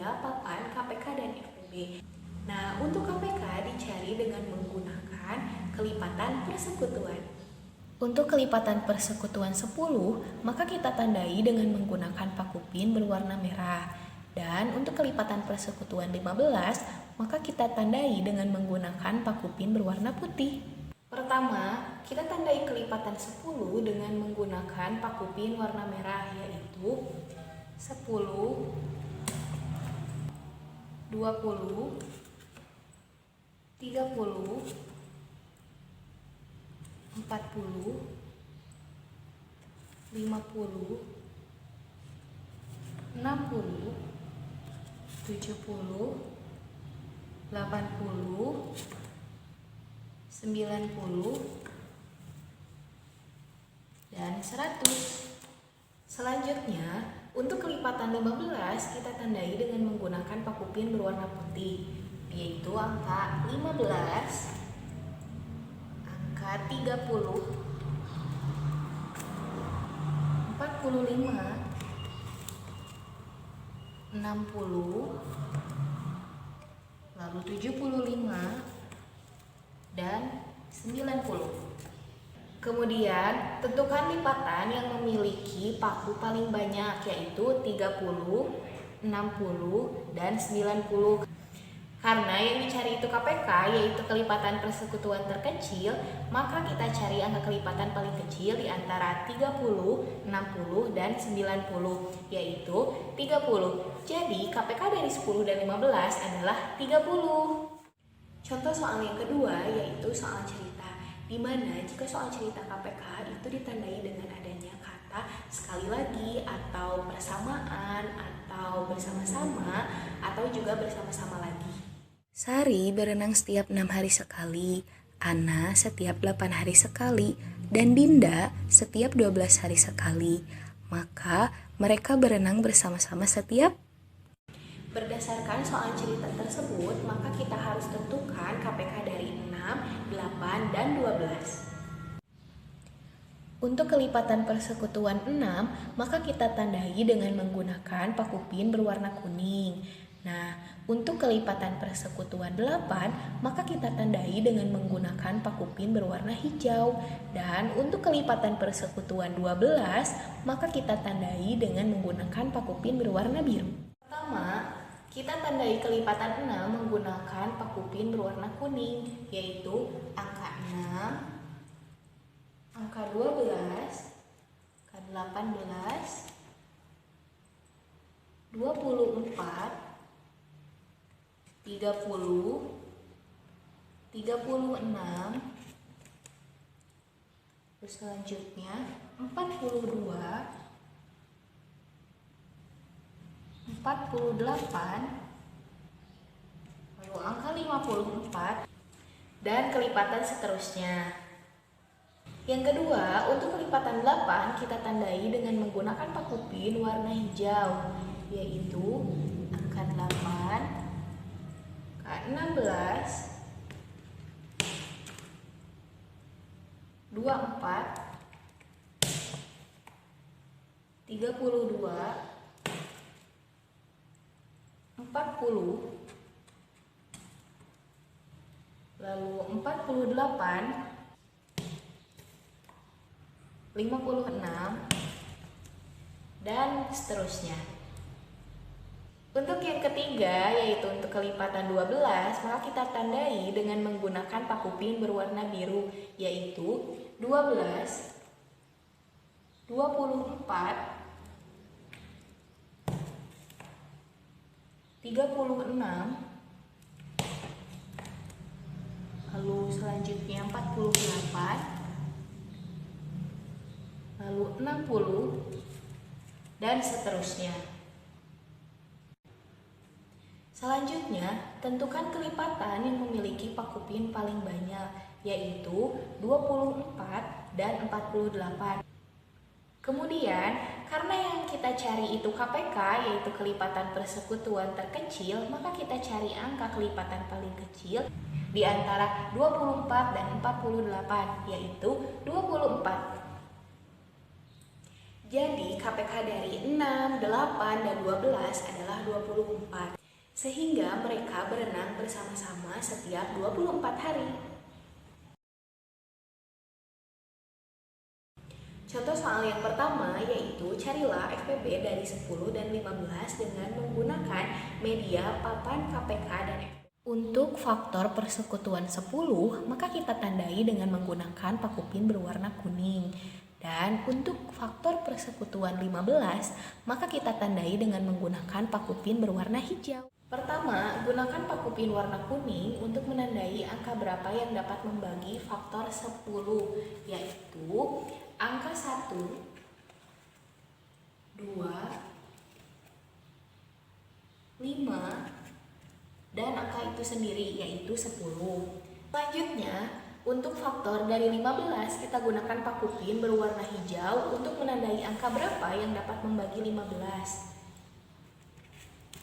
pada papan KPK dan FPB. Nah, untuk KPK dicari dengan menggunakan kelipatan persekutuan. Untuk kelipatan persekutuan 10, maka kita tandai dengan menggunakan paku pin berwarna merah. Dan untuk kelipatan persekutuan 15, maka kita tandai dengan menggunakan paku pin berwarna putih. Pertama, kita tandai kelipatan 10 dengan menggunakan paku pin warna merah, yaitu 10, 20, 30, 40, 50, 60, 70, 80, 90, dan 100. Selanjutnya, untuk kelipatan 15 kita tandai dengan menggunakan paku pin berwarna putih, yaitu angka 15, angka 30, 45, 60, lalu 75, dan 90. Kemudian, tentukan lipatan yang memiliki paku paling banyak, yaitu 30, 60, dan 90. Karena yang dicari itu KPK, yaitu kelipatan persekutuan terkecil, maka kita cari angka kelipatan paling kecil di antara 30, 60, dan 90, yaitu 30. Jadi, KPK dari 10 dan 15 adalah 30. Contoh soal yang kedua yaitu soal cerita, di mana jika soal cerita KPK itu ditandai dengan adanya kata sekali lagi atau persamaan atau bersama-sama atau juga bersama-sama lagi. Sari berenang setiap 6 hari sekali, Ana setiap 8 hari sekali, dan Dinda setiap 12 hari sekali. Maka mereka berenang bersama-sama setiap. Berdasarkan soal cerita tersebut, maka kita harus tentukan KPK dari 6, 8, dan 12. Untuk kelipatan persekutuan 6, maka kita tandai dengan menggunakan paku pin berwarna kuning. Nah, untuk kelipatan persekutuan 8, maka kita tandai dengan menggunakan paku pin berwarna hijau. Dan untuk kelipatan persekutuan 12, maka kita tandai dengan menggunakan paku pin berwarna biru. Pertama, kita tandai kelipatan 6 menggunakan paku pin berwarna kuning, yaitu angka 6, angka 12, angka 18, 24, 30, 36, terus selanjutnya 42, 48, lalu angka 54, dan kelipatan seterusnya. Yang kedua, untuk kelipatan 8 kita tandai dengan menggunakan paku pin warna hijau, yaitu angka 8, angka 16, 24, 32, 40, lalu 48, 56, dan seterusnya. Untuk yang ketiga, yaitu untuk kelipatan 12, maka kita tandai dengan menggunakan paku pin berwarna biru, yaitu 12, 24, 36, lalu selanjutnya 48, lalu 60, dan seterusnya. Selanjutnya, tentukan kelipatan yang memiliki paku pin paling banyak, yaitu 24 dan 48. Kemudian, karena yang kita cari itu KPK, yaitu kelipatan persekutuan terkecil, maka kita cari angka kelipatan paling kecil di antara 24 dan 48, yaitu 24. Jadi, KPK dari 6, 8, dan 12 adalah 24. sehingga mereka berenang bersama-sama setiap 24 hari. Contoh soal yang pertama yaitu carilah FPB dari 10 dan 15 dengan menggunakan media papan KPK dan FPB. Untuk faktor persekutuan 10, maka kita tandai dengan menggunakan paku pin berwarna kuning. Dan untuk faktor persekutuan 15, maka kita tandai dengan menggunakan paku pin berwarna hijau. Pertama, gunakan paku pin warna kuning untuk menandai angka berapa yang dapat membagi faktor 10, yaitu angka 1, 2, 5, dan angka itu sendiri yaitu 10. Selanjutnya, untuk faktor dari 15 kita gunakan paku pin berwarna hijau untuk menandai angka berapa yang dapat membagi 15,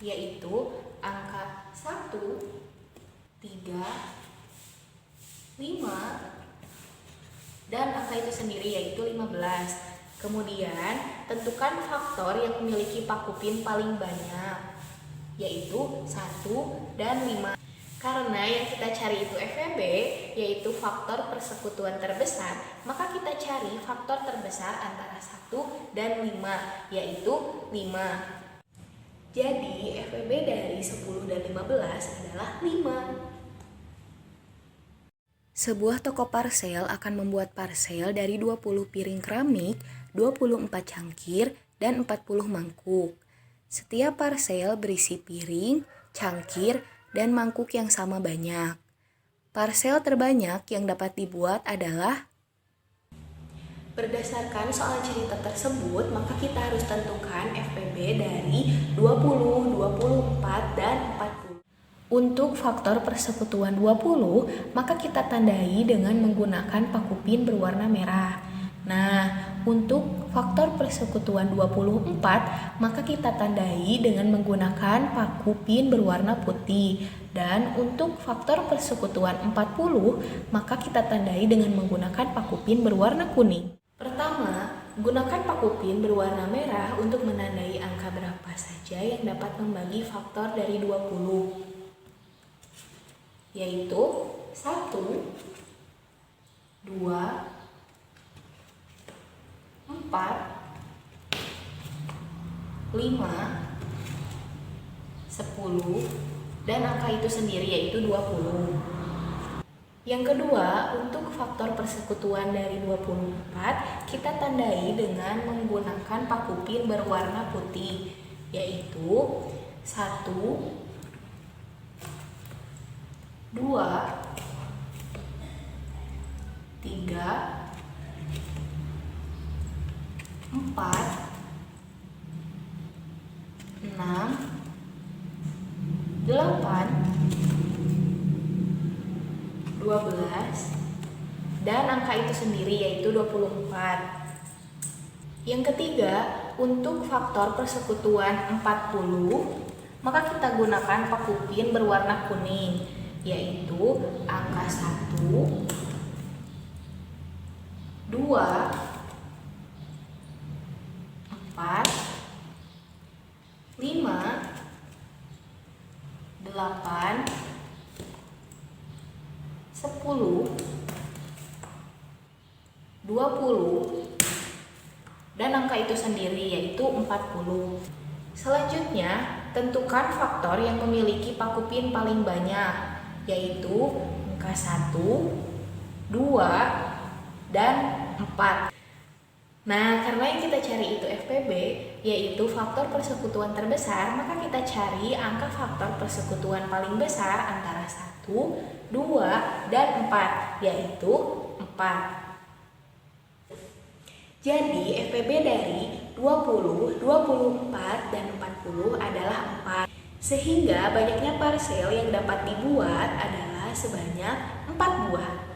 yaitu angka 1, 3, 5, dan angka itu sendiri yaitu 15. Kemudian tentukan faktor yang memiliki paku pin paling banyak, yaitu 1 dan 5. Karena yang kita cari itu FPB, yaitu faktor persekutuan terbesar, maka kita cari faktor terbesar antara 1 dan 5, yaitu 5. Jadi FPB dari 10 dan 15 adalah 5. Sebuah toko parsel akan membuat parsel dari 20 piring keramik, 24 cangkir, dan 40 mangkuk. Setiap parsel berisi piring, cangkir, dan mangkuk yang sama banyak. Parsel terbanyak yang dapat dibuat adalah. Berdasarkan soal cerita tersebut, maka kita harus tentukan FPB dari 20, 24, dan 40. Untuk faktor persekutuan 20, maka kita tandai dengan menggunakan paku pin berwarna merah. Nah, untuk faktor persekutuan 24, maka kita tandai dengan menggunakan paku pin berwarna putih. Dan untuk faktor persekutuan 40, maka kita tandai dengan menggunakan paku pin berwarna kuning. Pertama, gunakan paku pin berwarna merah untuk menandai angka berapa saja yang dapat membagi faktor dari 20, yaitu 1, 2, 4, 5, 10, dan angka itu sendiri yaitu 20. Yang kedua, untuk faktor persekutuan dari 24, kita tandai dengan menggunakan paku pin berwarna putih, yaitu 1, 2, 3, 4, 6, 8, 12, dan angka itu sendiri yaitu 24. Yang ketiga, untuk faktor persekutuan 40, maka kita gunakan paku pin berwarna kuning, yaitu angka 1, 2, 4, 5, 8, 10, 20, dan angka itu sendiri yaitu 40. Selanjutnya, tentukan faktor yang memiliki paku pin paling banyak, yaitu angka 1, 2, dan 4. Nah, karena yang kita cari itu FPB, yaitu faktor persekutuan terbesar, maka kita cari angka faktor persekutuan paling besar antara 1, 2, dan 4, yaitu 4. Jadi, FPB dari 20, 24, dan 40 adalah 4. Sehingga banyaknya parsel yang dapat dibuat adalah sebanyak 4 buah.